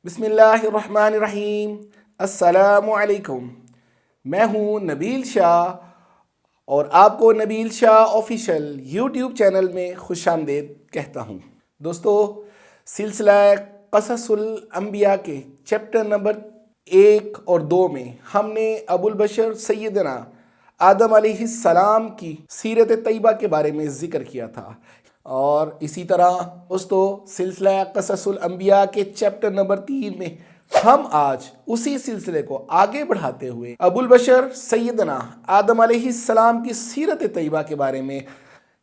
بسم اللہ الرحمن الرحیم۔ السلام علیکم۔ میں ہوں نبیل شاہ اور آپ کو نبیل شاہ آفیشل یوٹیوب چینل میں خوش آمدید کہتا ہوں۔ دوستو، سلسلہ قصص الانبیاء کے چیپٹر نمبر 1 اور 2 میں ہم نے ابو البشر سیدنا آدم علیہ السلام کی سیرت طیبہ کے بارے میں ذکر کیا تھا، اور اسی طرح دوستو سلسلہ قصص الانبیاء کے چیپٹر نمبر 3 میں ہم آج اسی سلسلے کو آگے بڑھاتے ہوئے ابو البشر سیدنا آدم علیہ السلام کی سیرت طیبہ کے بارے میں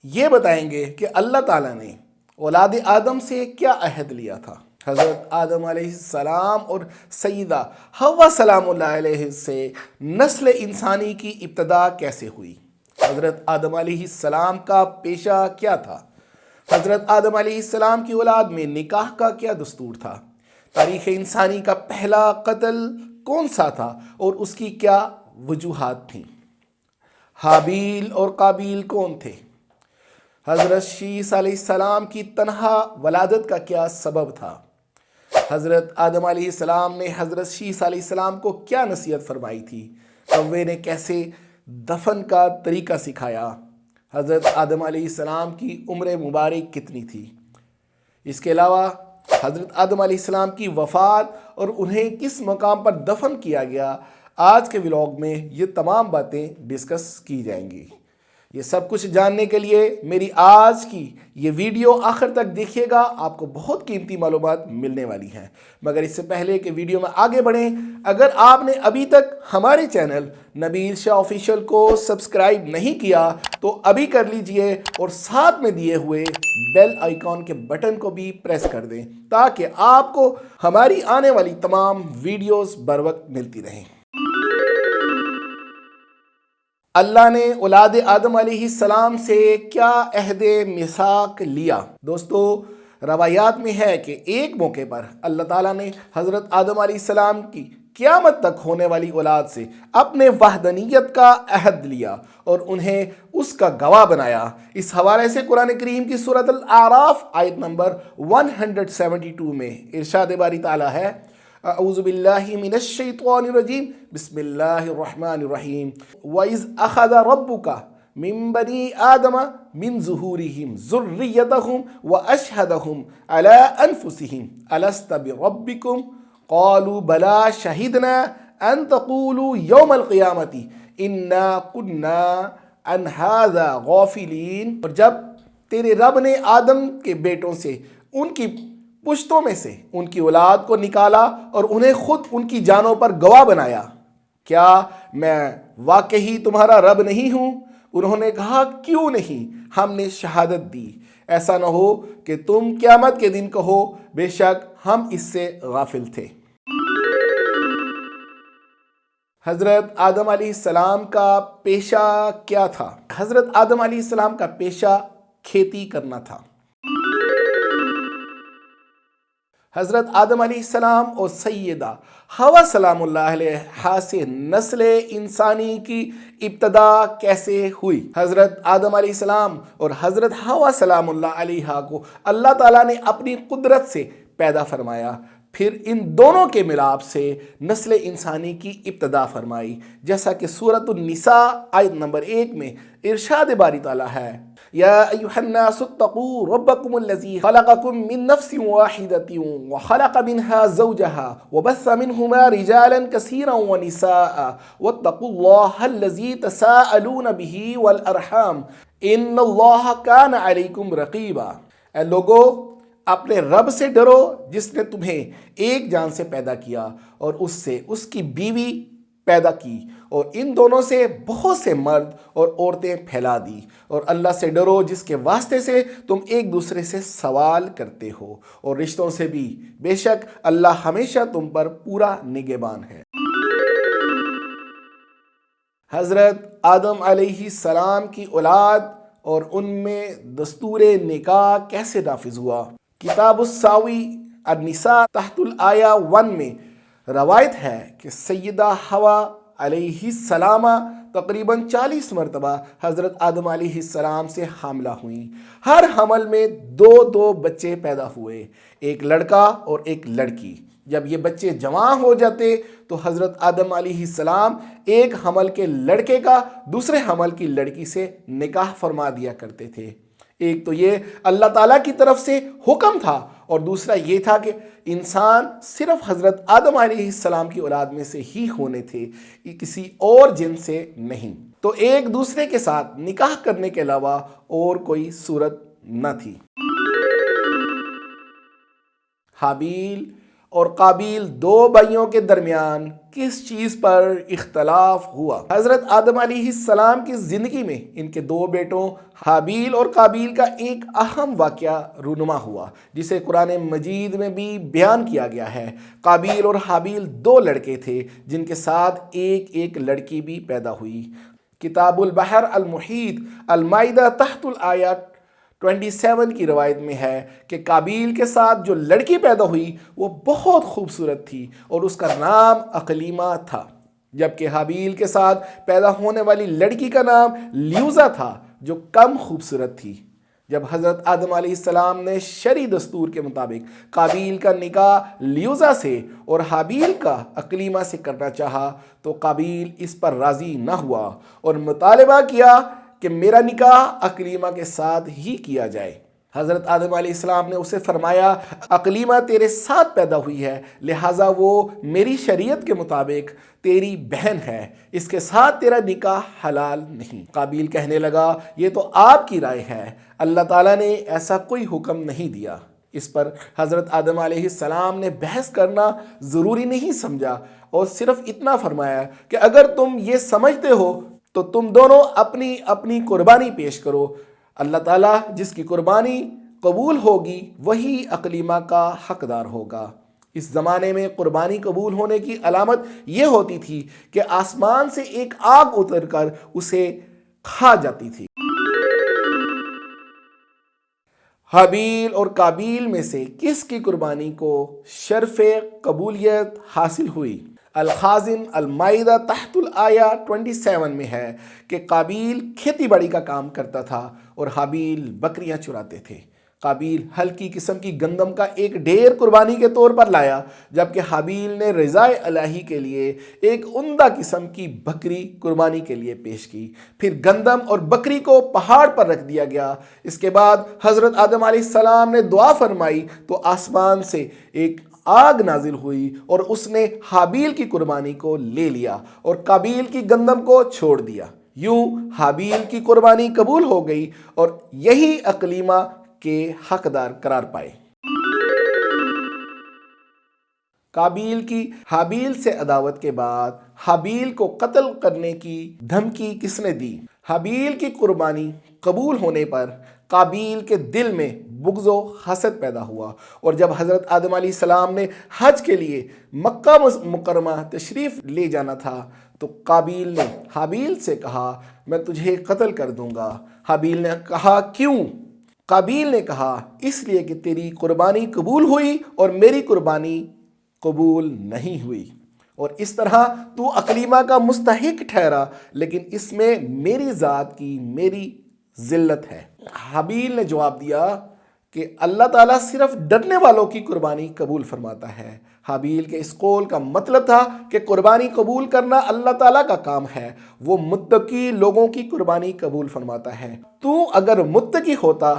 یہ بتائیں گے کہ اللہ تعالیٰ نے اولاد آدم سے کیا عہد لیا تھا۔ حضرت آدم علیہ السلام اور سیدہ حوا سلام اللہ علیہ سے نسل انسانی کی ابتدا کیسے ہوئی، حضرت آدم علیہ السلام کا پیشہ کیا تھا، حضرت آدم علیہ السلام کی اولاد میں نکاح کا کیا دستور تھا، تاریخ انسانی کا پہلا قتل کون سا تھا اور اس کی کیا وجوہات تھیں، حابیل اور قابیل کون تھے، حضرت شیس علیہ السلام کی تنہا ولادت کا کیا سبب تھا، حضرت آدم علیہ السلام نے حضرت شیس علیہ السلام کو کیا نصیحت فرمائی تھی، کوے نے کیسے دفن کا طریقہ سکھایا، حضرت آدم علیہ السلام کی عمر مبارک کتنی تھی، اس کے علاوہ حضرت آدم علیہ السلام کی وفات اور انہیں کس مقام پر دفن کیا گیا، آج کے ولاگ میں یہ تمام باتیں ڈسکس کی جائیں گی۔ یہ سب کچھ جاننے کے لیے میری آج کی یہ ویڈیو آخر تک دیکھیے گا، آپ کو بہت قیمتی معلومات ملنے والی ہیں۔ مگر اس سے پہلے کہ ویڈیو میں آگے بڑھیں، اگر آپ نے ابھی تک ہمارے چینل نبیل شاہ آفیشل کو سبسکرائب نہیں کیا تو ابھی کر لیجئے اور ساتھ میں دیے ہوئے بیل آئیکن کے بٹن کو بھی پریس کر دیں تاکہ آپ کو ہماری آنے والی تمام ویڈیوز بر وقت ملتی رہیں۔ اللہ نے اولاد آدم علیہ السلام سے کیا عہد میثاق لیا؟ دوستو، روایات میں ہے کہ ایک موقع پر اللہ تعالیٰ نے حضرت آدم علیہ السلام کی قیامت تک ہونے والی اولاد سے اپنے وحدانیت کا عہد لیا اور انہیں اس کا گواہ بنایا۔ اس حوالے سے قرآن کریم کی سورۃ الاعراف آیت نمبر 172 میں ارشاد باری تعالیٰ ہے، اعوذ باللہ من الشیطان الرجیم، بسم اللہ الرحمن الرحیم، وَإِذْ أَخَذَ رَبُّكَ مِن بَنِي آدَمَ مِن ظُهُورِهِمْ ذُرِّيَّتَهُمْ وَأَشْهَدَهُمْ عَلَىٰ أَنفُسِهِمْ أَلَسْتَ بِرَبِّكُمْ قَالُوا بَلَىٰ شَهِدْنَا أَن تَقُولُوا يَوْمَ الْقِيَامَةِ إِنَّا كُنَّا عَنْ هَٰذَا غَافِلِينَ۔ اور جب تیرے رب نے آدم کے بیٹوں سے ان کی پشتوں میں سے ان کی اولاد کو نکالا اور انہیں خود ان کی جانوں پر گواہ بنایا، کیا میں واقعی تمہارا رب نہیں ہوں؟ انہوں نے کہا، کیوں نہیں، ہم نے شہادت دی، ایسا نہ ہو کہ تم قیامت کے دن کہو بے شک ہم اس سے غافل تھے۔ حضرت آدم علیہ السلام کا پیشہ کیا تھا؟ حضرت آدم علیہ السلام کا پیشہ کھیتی کرنا تھا۔ حضرت آدم علیہ السلام اور سیدہ حوا سلام اللہ علیہ سے نسل انسانی کی ابتدا کیسے ہوئی؟ حضرت آدم علیہ السلام اور حضرت حوا سلام اللہ علیہ کو اللہ تعالیٰ نے اپنی قدرت سے پیدا فرمایا، پھر ان دونوں کے ملاپ سے نسل انسانی کی ابتدا فرمائی، جیسا کہ سورۃ النساء آیت نمبر 1 میں ارشاد باری تعالیٰ ہے، یا ایھا الناس اتقوا ربکم الذی خلقکم من نفس واحدۃ وخلق منها زوجها وبث منہما رجالا کثیرا ونساء واتقوا اللہ الذی تساءلون به والارحام ان اللہ کان علیکم رقیبا۔ اے لوگو، اپنے رب سے ڈرو جس نے تمہیں ایک جان سے پیدا کیا اور اس سے اس کی بیوی پیدا کی اور ان دونوں سے بہت سے مرد اور عورتیں پھیلا دی، اور اللہ سے ڈرو جس کے واسطے سے تم ایک دوسرے سے سوال کرتے ہو، اور رشتوں سے بھی، بے شک اللہ ہمیشہ تم پر پورا نگہبان ہے۔ حضرت آدم علیہ السلام کی اولاد اور ان میں دستور نکاح کیسے نافذ ہوا؟ کتاب الساوی النساء تحت الآیہ 1 میں روایت ہے کہ سیدہ حوا علیہ السلام تقریباً 40 مرتبہ حضرت آدم علیہ السلام سے حاملہ ہوئیں۔ ہر حمل میں دو بچے پیدا ہوئے، ایک لڑکا اور ایک لڑکی۔ جب یہ بچے جوان ہو جاتے تو حضرت آدم علیہ السلام ایک حمل کے لڑکے کا دوسرے حمل کی لڑکی سے نکاح فرما دیا کرتے تھے۔ ایک تو یہ اللہ تعالیٰ کی طرف سے حکم تھا، اور دوسرا یہ تھا کہ انسان صرف حضرت آدم علیہ السلام کی اولاد میں سے ہی ہونے تھے، کسی اور جن سے نہیں۔ تو ایک دوسرے کے ساتھ نکاح کرنے کے علاوہ اور کوئی صورت نہ تھی۔ حابیل اور قابیل دو بھائیوں کے درمیان کس چیز پر اختلاف ہوا؟ حضرت آدم علیہ السلام کی زندگی میں ان کے دو بیٹوں حابیل اور قابیل کا ایک اہم واقعہ رونما ہوا، جسے قرآن مجید میں بھی بیان کیا گیا ہے۔ قابیل اور حابیل دو لڑکے تھے جن کے ساتھ ایک لڑکی بھی پیدا ہوئی۔ کتاب البحر المحیط المائدہ تحت الآیات 27 کی روایت میں ہے کہ قابیل کے ساتھ جو لڑکی پیدا ہوئی وہ بہت خوبصورت تھی اور اس کا نام اقلیمہ تھا، جبکہ حابیل کے ساتھ پیدا ہونے والی لڑکی کا نام لیوزا تھا جو کم خوبصورت تھی۔ جب حضرت آدم علیہ السلام نے شرعی دستور کے مطابق قابیل کا نکاح لیوزا سے اور حابیل کا اقلیمہ سے کرنا چاہا تو قابیل اس پر راضی نہ ہوا اور مطالبہ کیا کہ میرا نکاح اقلیمہ کے ساتھ ہی کیا جائے۔ حضرت آدم علیہ السلام نے اسے فرمایا، اقلیمہ تیرے ساتھ پیدا ہوئی ہے، لہٰذا وہ میری شریعت کے مطابق تیری بہن ہے، اس کے ساتھ تیرا نکاح حلال نہیں۔ قابیل کہنے لگا، یہ تو آپ کی رائے ہے، اللہ تعالیٰ نے ایسا کوئی حکم نہیں دیا۔ اس پر حضرت آدم علیہ السلام نے بحث کرنا ضروری نہیں سمجھا اور صرف اتنا فرمایا کہ اگر تم یہ سمجھتے ہو تو تم دونوں اپنی اپنی قربانی پیش کرو، اللہ تعالیٰ جس کی قربانی قبول ہوگی وہی اقلیمہ کا حقدار ہوگا۔ اس زمانے میں قربانی قبول ہونے کی علامت یہ ہوتی تھی کہ آسمان سے ایک آگ اتر کر اسے کھا جاتی تھی۔ حابیل اور قابیل میں سے کس کی قربانی کو شرف قبولیت حاصل ہوئی؟ الخازن المائدہ تحت الآیہ 27 میں ہے کہ قابیل کھیتی باڑی کا کام کرتا تھا اور حابیل بکریاں چراتے تھے۔ قابیل ہلکی قسم کی گندم کا ایک ڈھیر قربانی کے طور پر لایا، جبکہ حابیل نے رضائے الہی کے لیے ایک عمدہ قسم کی بکری قربانی کے لیے پیش کی۔ پھر گندم اور بکری کو پہاڑ پر رکھ دیا گیا۔ اس کے بعد حضرت آدم علیہ السلام نے دعا فرمائی تو آسمان سے ایک آگ نازل ہوئی اور اس نے حابیل کی قربانی کو لے لیا اور قابیل کی گندم کو چھوڑ دیا۔ یوں حابیل کی قربانی قبول ہو گئی اور یہی اقلیمہ کے حقدار قرار پائے۔ قابیل کی حابیل سے عداوت کے بعد حابیل کو قتل کرنے کی دھمکی کس نے دی؟ حابیل کی قربانی قبول ہونے پر قابیل کے دل میں بغض و حسد پیدا ہوا، اور جب حضرت آدم علیہ السلام نے حج کے لیے مکہ مکرمہ تشریف لے جانا تھا تو قابیل نے حابیل سے کہا، میں تجھے قتل کر دوں گا۔ حابیل نے کہا، کیوں؟ قابیل نے کہا، اس لیے کہ تیری قربانی قبول ہوئی اور میری قربانی قبول نہیں ہوئی، اور اس طرح تو اقلیمہ کا مستحق ٹھہرا، لیکن اس میں میری ذات کی میری ذلت ہے۔ حابیل نے جواب دیا کہ اللہ تعالیٰ صرف ڈرنے والوں کی قربانی قبول فرماتا ہے۔ حابیل کے اس قول کا مطلب تھا کہ قربانی قبول کرنا اللہ تعالیٰ کا کام ہے، وہ متقی لوگوں کی قربانی قبول فرماتا ہے۔ تو اگر متقی ہوتا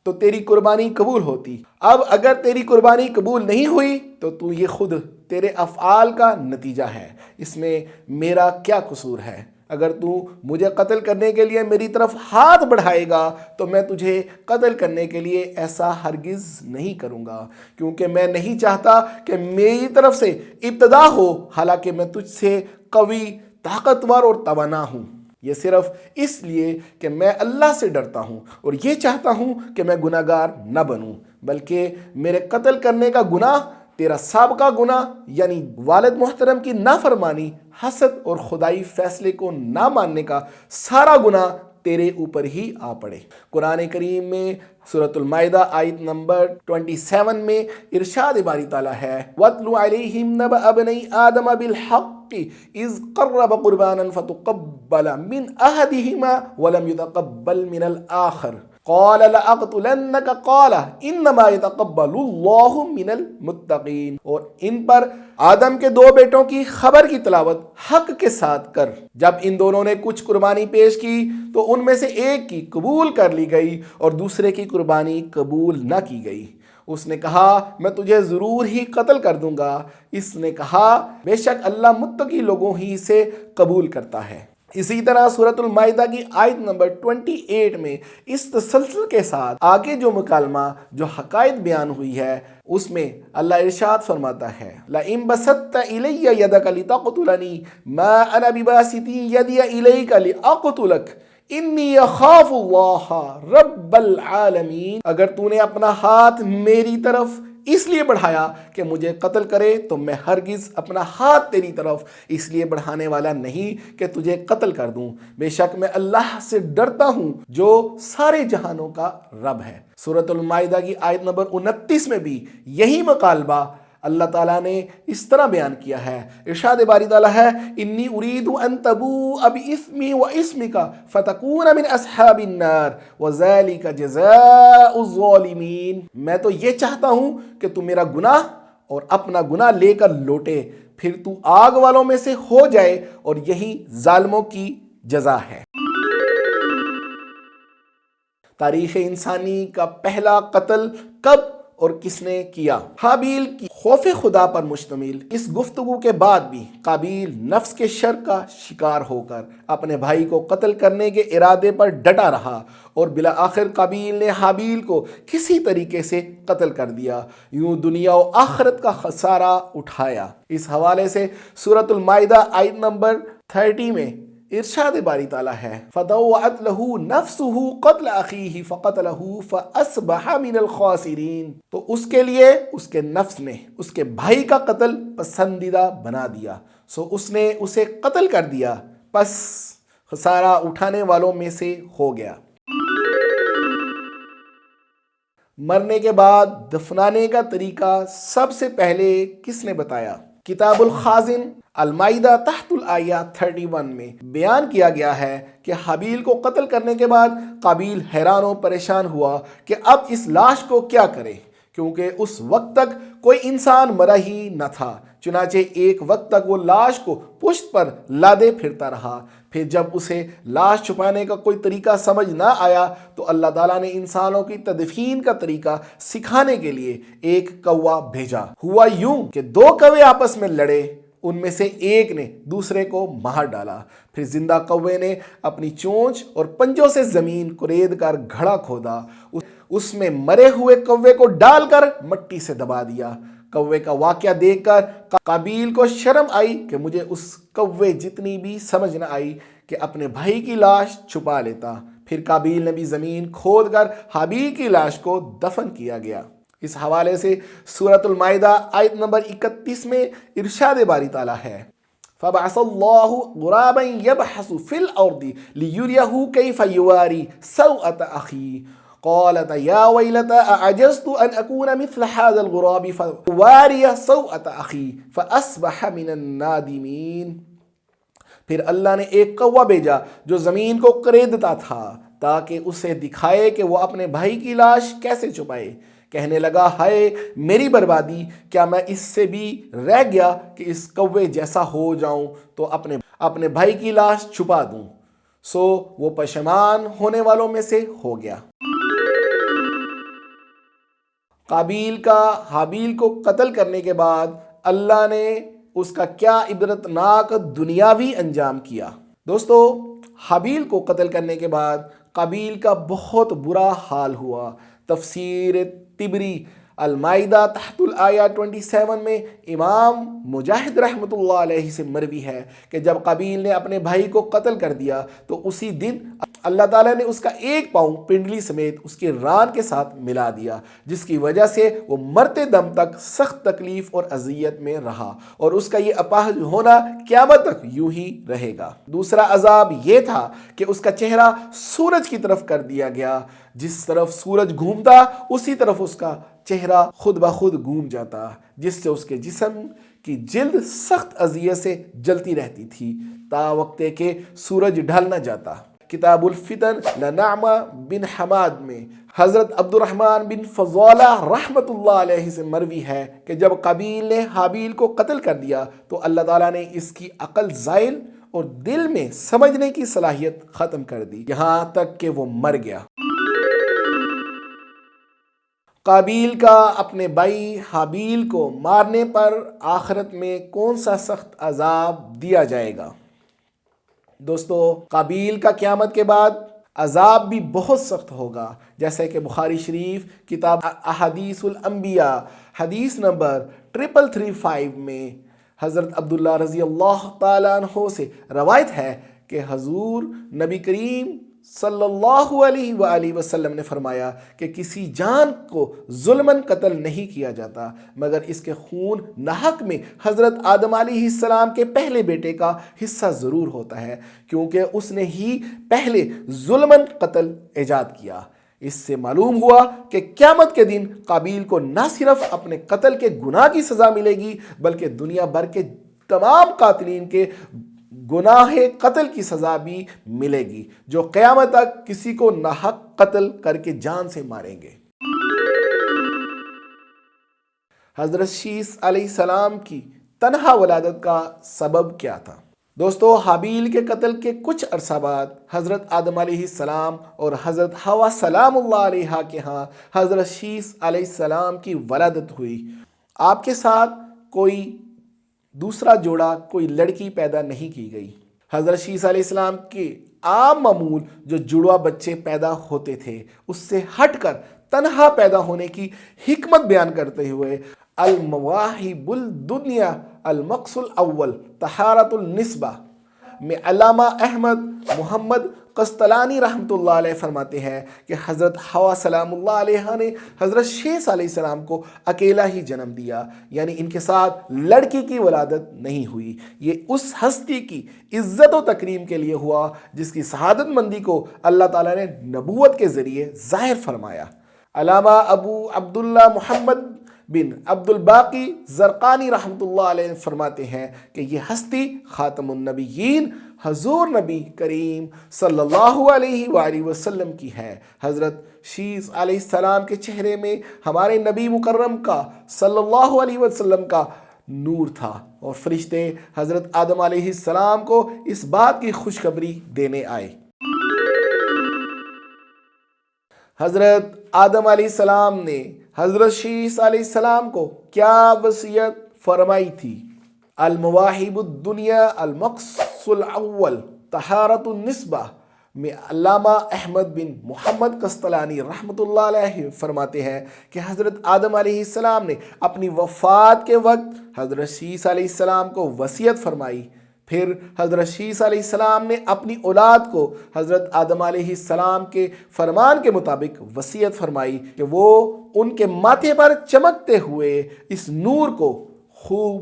تو تیری قربانی قبول ہوتی، اب اگر تیری قربانی قبول نہیں ہوئی تو یہ خود تیرے افعال کا نتیجہ ہے، اس میں میرا کیا قصور ہے؟ اگر تو مجھے قتل کرنے کے لیے میری طرف ہاتھ بڑھائے گا تو میں تجھے قتل کرنے کے لیے ایسا ہرگز نہیں کروں گا، کیونکہ میں نہیں چاہتا کہ میری طرف سے ابتدا ہو، حالانکہ میں تجھ سے قوی، طاقتور اور توانا ہوں۔ یہ صرف اس لیے کہ میں اللہ سے ڈرتا ہوں اور یہ چاہتا ہوں کہ میں گناہ گار نہ بنوں، بلکہ میرے قتل کرنے کا گناہ، تیرا سابقہ گناہ یعنی والد محترم کی نافرمانی، حسد اور خدائی فیصلے کو نہ ماننے کا سارا گناہ تیرے اوپر ہی آ پڑے۔ قرآن کریم میں سورۃ المائدہ آیت نمبر 27 میں ارشاد باری تعالیٰ ہے، وَاتْلُ عَلَيْهِمْ نَبَأَ ابْنَيْ آدَمَ بِالْحَقِّ إِذْ قَرَّبَ قُرْبَانًا فَتُقَبَّلَ مِنْ أَحَدِهِمَا وَلَمْ يُتَقَبَّلْ مِنَ الْآخَرِ۔ قال لأقتلنك قال انما يتقبل الله من المتقین، اور ان پر آدم کے دو بیٹوں کی خبر کی تلاوت حق کے ساتھ کر۔ جب ان دونوں نے کچھ قربانی پیش کی تو ان میں سے ایک کی قبول کر لی گئی اور دوسرے کی قربانی قبول نہ کی گئی۔ اس نے کہا میں تجھے ضرور ہی قتل کر دوں گا۔ اس نے کہا بے شک اللہ متقی لوگوں ہی سے قبول کرتا ہے۔ اسی طرح سورۃ المائدہ کی آیت نمبر 28 میں اس تسلسل کے ساتھ آگے جو مکالمہ جو حقائق بیان ہوئی ہے اس میں اللہ ارشاد فرماتا ہے لَإِن بَسَطتَ إِلَيَّ يَدَكَ لِتَقْتُلَنِي مَا أَنَا بِبَاسِطٍ يَدِيَ إِلَيْكَ لِأَقْتُلَكَ انی اخاف اللہ رب العالمین، اگر تو نے اپنا ہاتھ میری طرف اس لیے بڑھایا کہ مجھے قتل کرے تو میں ہرگز اپنا ہاتھ تیری طرف اس لیے بڑھانے والا نہیں کہ تجھے قتل کر دوں، بے شک میں اللہ سے ڈرتا ہوں جو سارے جہانوں کا رب ہے۔ سورۃ المائدہ کی آیت نمبر 29 میں بھی یہی مکالمہ اللہ تعالیٰ نے اس طرح بیان کیا ہے۔ ارشاد باری تعالیٰ ہے انی ارید ان تبوء باسمی واسمک فتکون من اصحاب النار وذلک جزاء الظالمین، میں تو یہ چاہتا ہوں کہ تو میرا گناہ اور اپنا گناہ لے کر لوٹے، پھر تو آگ والوں میں سے ہو جائے، اور یہی ظالموں کی جزا ہے۔ تاریخ انسانی کا پہلا قتل کب اور کس نے کیا؟ حابیل کی خوف خدا پر مشتمل اس گفتگو کے بعد بھی قابیل نفس کے شر کا شکار ہو کر اپنے بھائی کو قتل کرنے کے ارادے پر ڈٹا رہا، اور بالآخر قابیل نے حابیل کو کسی طریقے سے قتل کر دیا، یوں دنیا و آخرت کا خسارہ اٹھایا۔ اس حوالے سے سورۃ المائدہ آیت نمبر 30 میں ارشاد باری تعالیٰ ہے فَطَوَّعَتْ لَهُ نَفْسُهُ قَتْلَ أَخِيهِ فَقَتَلَهُ فَأَصْبَحَ مِنَ الْخَاسِرِينَ، تو اس کے لیے اس کے نفس نے اس کے بھائی کا قتل پسندیدہ بنا دیا، سو اس نے اسے قتل کر دیا، پس خسارہ اٹھانے والوں میں سے ہو گیا۔ مرنے کے بعد دفنانے کا طریقہ سب سے پہلے کس نے بتایا؟ کتاب الخازن المائدہ تحت الآیہ 31 میں بیان کیا گیا ہے کہ حابیل کو قتل کرنے کے بعد قابیل حیران و پریشان ہوا کہ اب اس لاش کو کیا کرے، کیونکہ اس وقت تک کوئی انسان مرا ہی نہ تھا، چنانچہ ایک وقت تک وہ لاش کو پشت پر لادے پھرتا رہا۔ پھر جب اسے لاش چھپانے کا کوئی طریقہ سمجھ نہ آیا تو اللہ تعالیٰ نے انسانوں کی تدفین کا طریقہ سکھانے کے لیے ایک کوا بھیجا۔ ہوا یوں کہ دو کوے آپس میں لڑے، ان میں سے ایک نے دوسرے کو مار ڈالا، پھر زندہ کوے نے اپنی چونچ اور پنجوں سے زمین کرید کر گھڑا کھودا، اس میں مرے ہوئے کوے کو ڈال کر مٹی سے دبا دیا۔ کوے کا واقعہ دیکھ کر قابیل کو شرم آئی کہ مجھے اس کوے جتنی بھی سمجھ نہ آئی کہ اپنے بھائی کی لاش چھپا لیتا۔ پھر قابیل نے بھی زمین کھود کر حابیل کی لاش کو دفن کیا گیا۔ اس حوالے سے سورۃ المائدہ آیت نمبر 31 میں ارشاد باری تعالیٰ ہے فَبَعَثَ اللَّهُ غُرَابًا يَبْحَثُ فِي الْأَرْضِ لِيُرِيَهُ كَيْفَ يُوَارِي سَوْءَةَ أَخِيهِ قالت يا ويلتى أعجزت أن أكون مثل هذا الغراب فأواري سوءة أخي فأصبح من النادمين۔ پھر اللہ نے ایک کوا بھیجا جو زمین کو کریدتا تھا تاکہ اسے دکھائے کہ وہ اپنے بھائی کی لاش کیسے چھپائے۔ کہنے لگا ہائے میری بربادی، کیا میں اس سے بھی رہ گیا کہ اس کوے جیسا ہو جاؤں تو اپنے بھائی کی لاش چھپا دوں۔ سو وہ پشیمان ہونے والوں میں سے ہو گیا۔ قابیل کا حابیل کو قتل کرنے کے بعد اللہ نے اس کا کیا عبرتناک دنیاوی انجام کیا؟ دوستو، حابیل کو قتل کرنے کے بعد قابیل کا بہت برا حال ہوا۔ تفسیر طبری المائدہ تحت الآیہ 27 میں امام مجاہد رحمۃ اللہ علیہ سے مروی ہے کہ جب قابیل نے اپنے بھائی کو قتل کر دیا تو اسی دن اللہ تعالیٰ نے اس کا ایک پاؤں پنڈلی سمیت اس کے ران کے ساتھ ملا دیا، جس کی وجہ سے وہ مرتے دم تک سخت تکلیف اور اذیت میں رہا، اور اس کا یہ اپاہج ہونا قیامت تک یوں ہی رہے گا۔ دوسرا عذاب یہ تھا کہ اس کا چہرہ سورج کی طرف کر دیا گیا، جس طرف سورج گھومتا اسی طرف اس کا چہرہ خود بخود گھوم جاتا، جس سے اس کے جسم کی جلد سخت اذیت سے جلتی رہتی تھی تا وقت کہ سورج ڈھل نہ جاتا۔ کتاب الفتن لنعمہ بن حماد میں حضرت عبد الرحمن بن فضالہ رحمۃ اللہ علیہ سے مروی ہے کہ جب قابیل نے حابیل کو قتل کر دیا تو اللہ تعالیٰ نے اس کی عقل زائل اور دل میں سمجھنے کی صلاحیت ختم کر دی، یہاں تک کہ وہ مر گیا۔ قابیل کا اپنے بھائی حابیل کو مارنے پر آخرت میں کون سا سخت عذاب دیا جائے گا؟ دوستو، قابیل کا قیامت کے بعد عذاب بھی بہت سخت ہوگا، جیسے کہ بخاری شریف کتاب احادیث الانبیاء حدیث نمبر 3335 میں حضرت عبداللہ رضی اللہ تعالیٰ عنہ سے روایت ہے کہ حضور نبی کریم صلی اللہ علیہ وآلہ وسلم نے فرمایا کہ کسی جان کو ظلماً قتل نہیں کیا جاتا مگر اس کے خون ناحق میں حضرت آدم علیہ السلام کے پہلے بیٹے کا حصہ ضرور ہوتا ہے، کیونکہ اس نے ہی پہلے ظلماً قتل ایجاد کیا۔ اس سے معلوم ہوا کہ قیامت کے دن قابیل کو نہ صرف اپنے قتل کے گناہ کی سزا ملے گی بلکہ دنیا بھر کے تمام قاتلین کے گناہ قتل کی سزا بھی ملے گی جو قیامت تک کسی کو ناحق قتل کر کے جان سے ماریں گے۔ حضرت شیث علیہ السلام کی تنہا ولادت کا سبب کیا تھا؟ دوستو، حابیل کے قتل کے کچھ عرصہ بعد حضرت آدم علیہ السلام اور حضرت حوا سلام اللہ علیہا کے ہاں حضرت شیث علیہ السلام کی ولادت ہوئی۔ آپ کے ساتھ کوئی دوسرا جوڑا، کوئی لڑکی پیدا نہیں کی گئی۔ حضرت شیث علیہ السلام کے عام معمول جو جڑوا بچے پیدا ہوتے تھے اس سے ہٹ کر تنہا پیدا ہونے کی حکمت بیان کرتے ہوئے المواہب الدنیا المقص الاول طہارت النسبہ میں علامہ احمد محمد قسطلانی رحمۃ اللہ علیہ فرماتے ہیں کہ حضرت حوا سلام اللہ علیہ نے حضرت شیث علیہ السلام کو اکیلا ہی جنم دیا، یعنی ان کے ساتھ لڑکی کی ولادت نہیں ہوئی۔ یہ اس ہستی کی عزت و تکریم کے لیے ہوا جس کی سعادت مندی کو اللہ تعالیٰ نے نبوت کے ذریعے ظاہر فرمایا۔ علامہ ابو عبداللہ محمد بن عبد الباقی زرقانی رحمۃ اللہ علیہ فرماتے ہیں کہ یہ ہستی خاتم النبیین حضور نبی کریم صلی اللہ علیہ وآلہ وسلم کی ہے۔ حضرت شیث علیہ السلام کے چہرے میں ہمارے نبی مکرم کا صلی اللہ علیہ وسلم کا نور تھا اور فرشتے حضرت آدم علیہ السلام کو اس بات کی خوشخبری دینے آئے۔ حضرت آدم علیہ السلام نے حضرت شیث علیہ السلام کو کیا وصیت فرمائی تھی؟ المواہب الدنیا المقص الاول طہارت النسبہ میں علامہ احمد بن محمد قسطلانی رحمۃ اللہ علیہ فرماتے ہیں کہ حضرت آدم علیہ السلام نے اپنی وفات کے وقت حضرت شیث علیہ السلام کو وصیت فرمائی۔ پھر حضرت شیث علیہ السلام نے اپنی اولاد کو حضرت آدم علیہ السلام کے فرمان کے مطابق وصیت فرمائی کہ وہ ان کے ماتھے پر چمکتے ہوئے اس نور کو خوب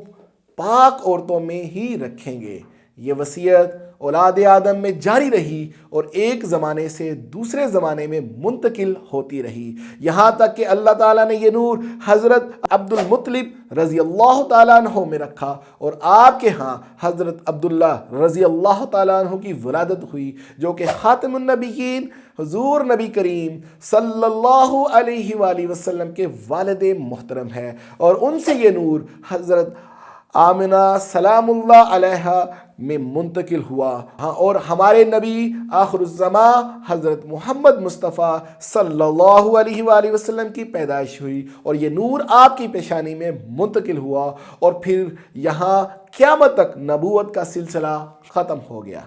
پاک عورتوں میں ہی رکھیں گے۔ یہ وصیت اولاد آدم میں جاری رہی اور ایک زمانے سے دوسرے زمانے میں منتقل ہوتی رہی، یہاں تک کہ اللہ تعالیٰ نے یہ نور حضرت عبد المطلب رضی اللہ تعالیٰ عنہ میں رکھا اور آپ کے ہاں حضرت عبداللہ رضی اللہ تعالیٰ عنہ کی ولادت ہوئی جو کہ خاتم النبیین حضور نبی کریم صلی اللہ علیہ وآلہ وسلم کے والد محترم ہے، اور ان سے یہ نور حضرت آمنہ سلام اللہ علیہ میں منتقل ہوا۔ اور ہمارے نبی آخر الزمان حضرت محمد مصطفیٰ صلی اللہ علیہ وآلہ وسلم کی پیدائش ہوئی اور یہ نور آپ کی پیشانی میں منتقل ہوا اور پھر یہاں قیامت تک نبوت کا سلسلہ ختم ہو گیا۔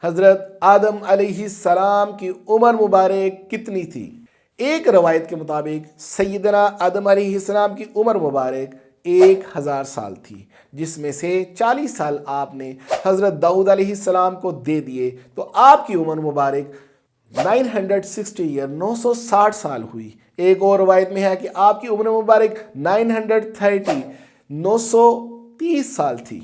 حضرت آدم علیہ السلام کی عمر مبارک کتنی تھی؟ ایک روایت کے مطابق سیدنا آدم علیہ السلام کی عمر مبارک 1000 سال تھی، جس میں سے 40 سال آپ نے حضرت داؤد علیہ السلام کو دے دیے تو آپ کی عمر مبارک 960 سال ہوئی۔ ایک اور روایت میں ہے کہ آپ کی عمر مبارک 930 سال تھی۔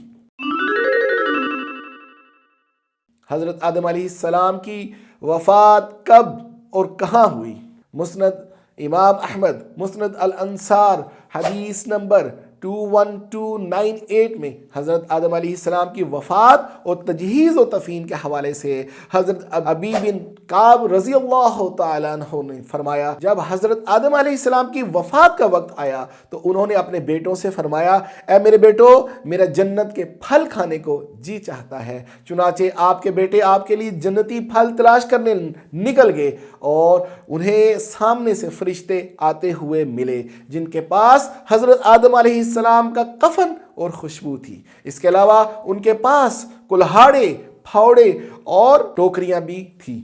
حضرت آدم علیہ السلام کی وفات کب اور کہاں ہوئی؟ مسند امام احمد مسند الانصار حدیث نمبر 21298 میں حضرت آدم علیہ السلام کی وفات اور تجہیز و تدفین کے حوالے سے حضرت ابی بن کعب رضی اللہ تعالیٰ عنہ نے فرمایا، جب حضرت آدم علیہ السلام کی وفات کا وقت آیا تو انہوں نے اپنے بیٹوں سے فرمایا، اے میرے بیٹو، میرا جنت کے پھل کھانے کو جی چاہتا ہے۔ چنانچہ آپ کے بیٹے آپ کے لیے جنتی پھل تلاش کرنے نکل گئے اور انہیں سامنے سے فرشتے آتے ہوئے ملے جن کے پاس حضرت آدم علیہ السلام کا کفن اور خوشبو تھی۔ اس کے علاوہ ان کے پاس کلہاڑے، پھاوڑے اور ٹوکریاں بھی تھیں۔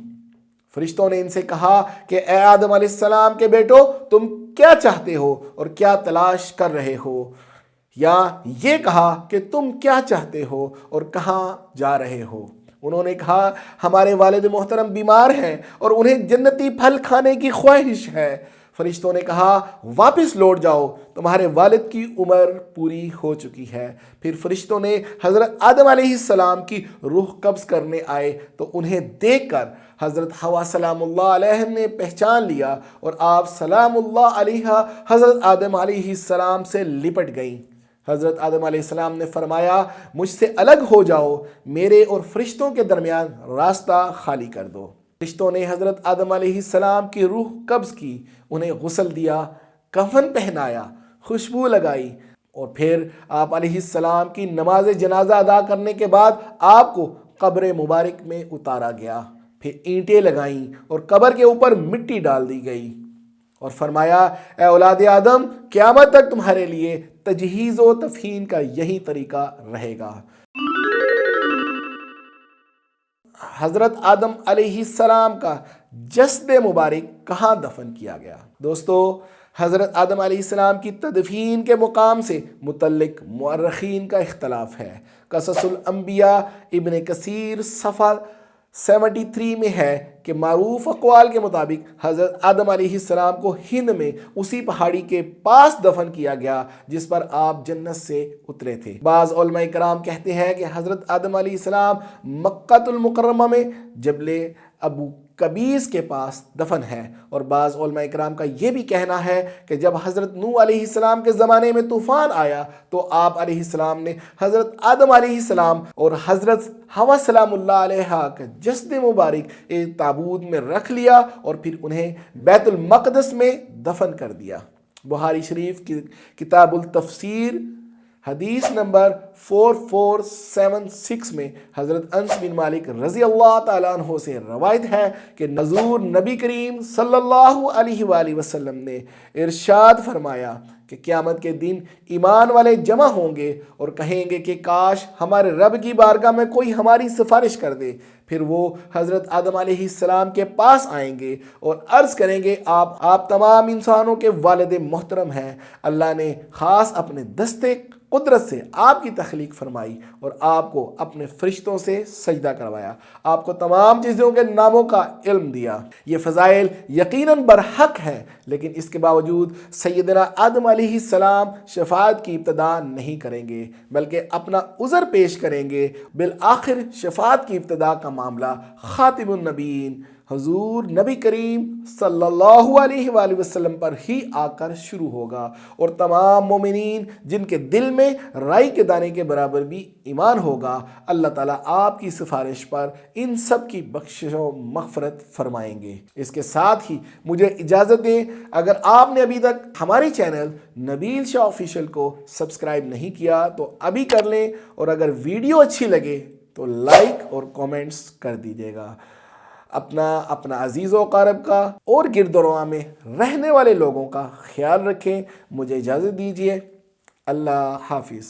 فرشتوں نے ان سے کہا کہ اے آدم علیہ السلام کے بیٹو، تم کیا چاہتے ہو اور کیا تلاش کر رہے ہو؟ یا یہ کہا کہ تم کیا چاہتے ہو اور کہاں جا رہے ہو؟ انہوں نے کہا، ہمارے والد محترم بیمار ہیں اور انہیں جنتی پھل کھانے کی خواہش ہے۔ فرشتوں نے کہا، واپس لوٹ جاؤ، تمہارے والد کی عمر پوری ہو چکی ہے۔ پھر فرشتوں نے حضرت آدم علیہ السلام کی روح قبض کرنے آئے تو انہیں دیکھ کر حضرت حوا سلام اللہ علیہ نے پہچان لیا اور آپ سلام اللہ علیہ حضرت آدم علیہ السلام سے لپٹ گئیں۔ حضرت آدم علیہ السلام نے فرمایا، مجھ سے الگ ہو جاؤ، میرے اور فرشتوں کے درمیان راستہ خالی کر دو۔ فرشتوں نے حضرت آدم علیہ السلام کی روح قبض کی، انہیں غسل دیا، کفن پہنایا، خوشبو لگائی اور پھر آپ علیہ السلام کی نماز جنازہ ادا کرنے کے بعد آپ کو قبر مبارک میں اتارا گیا، پھر اینٹیں لگائیں اور قبر کے اوپر مٹی ڈال دی گئی اور فرمایا، اے اولاد آدم، قیامت تک تمہارے لیے تجہیز و تدفین کا یہی طریقہ رہے گا۔ حضرت آدم علیہ السلام کا جسد مبارک کہاں دفن کیا گیا؟ دوستو، حضرت آدم علیہ السلام کی تدفین کے مقام سے متعلق مورخین کا اختلاف ہے۔ قصص الانبیاء ابن کثیر صفحہ 73 میں ہے کہ معروف اقوال کے مطابق حضرت آدم علیہ السلام کو ہند میں اسی پہاڑی کے پاس دفن کیا گیا جس پر آپ جنت سے اترے تھے۔ بعض علماء کرام کہتے ہیں کہ حضرت آدم علیہ السلام مکہ المکرمہ میں جبل ابو قبیس کے پاس دفن ہے، اور بعض علماء کرام کا یہ بھی کہنا ہے کہ جب حضرت نوح علیہ السلام کے زمانے میں طوفان آیا تو آپ علیہ السلام نے حضرت آدم علیہ السلام اور حضرت حوا سلام اللہ علیہ کا جسد مبارک ایک تابوت میں رکھ لیا اور پھر انہیں بیت المقدس میں دفن کر دیا۔ بخاری شریف کی کتاب التفسیر حدیث نمبر 4476 میں حضرت انس بن مالک رضی اللہ تعالیٰ عنہ سے روایت ہے کہ حضور نبی کریم صلی اللہ علیہ وآلہ وسلم نے ارشاد فرمایا کہ قیامت کے دن ایمان والے جمع ہوں گے اور کہیں گے کہ کاش ہمارے رب کی بارگاہ میں کوئی ہماری سفارش کر دے۔ پھر وہ حضرت آدم علیہ السلام کے پاس آئیں گے اور عرض کریں گے، آپ تمام انسانوں کے والد محترم ہیں۔ اللہ نے خاص اپنے دستے قدرت سے آپ کی تخلیق فرمائی اور آپ کو اپنے فرشتوں سے سجدہ کروایا، آپ کو تمام چیزوں کے ناموں کا علم دیا۔ یہ فضائل یقیناً برحق ہے، لیکن اس کے باوجود سیدنا آدم علیہ السلام شفاعت کی ابتدا نہیں کریں گے بلکہ اپنا عذر پیش کریں گے۔ بالآخر شفاعت کی ابتدا کا معاملہ خاتم النبیین حضور نبی کریم صلی اللہ علیہ وآلہ وسلم پر ہی آ کر شروع ہوگا، اور تمام مومنین جن کے دل میں رائی کے دانے کے برابر بھی ایمان ہوگا، اللہ تعالیٰ آپ کی سفارش پر ان سب کی بخشش و مغفرت فرمائیں گے۔ اس کے ساتھ ہی مجھے اجازت دیں، اگر آپ نے ابھی تک ہماری چینل نبیل شاہ آفیشیل کو سبسکرائب نہیں کیا تو ابھی کر لیں، اور اگر ویڈیو اچھی لگے تو لائک اور کومنٹس کر دیجیے گا۔ اپنا عزیز و اقارب کا اور گرد و نواح میں رہنے والے لوگوں کا خیال رکھیں۔ مجھے اجازت دیجیے، اللہ حافظ۔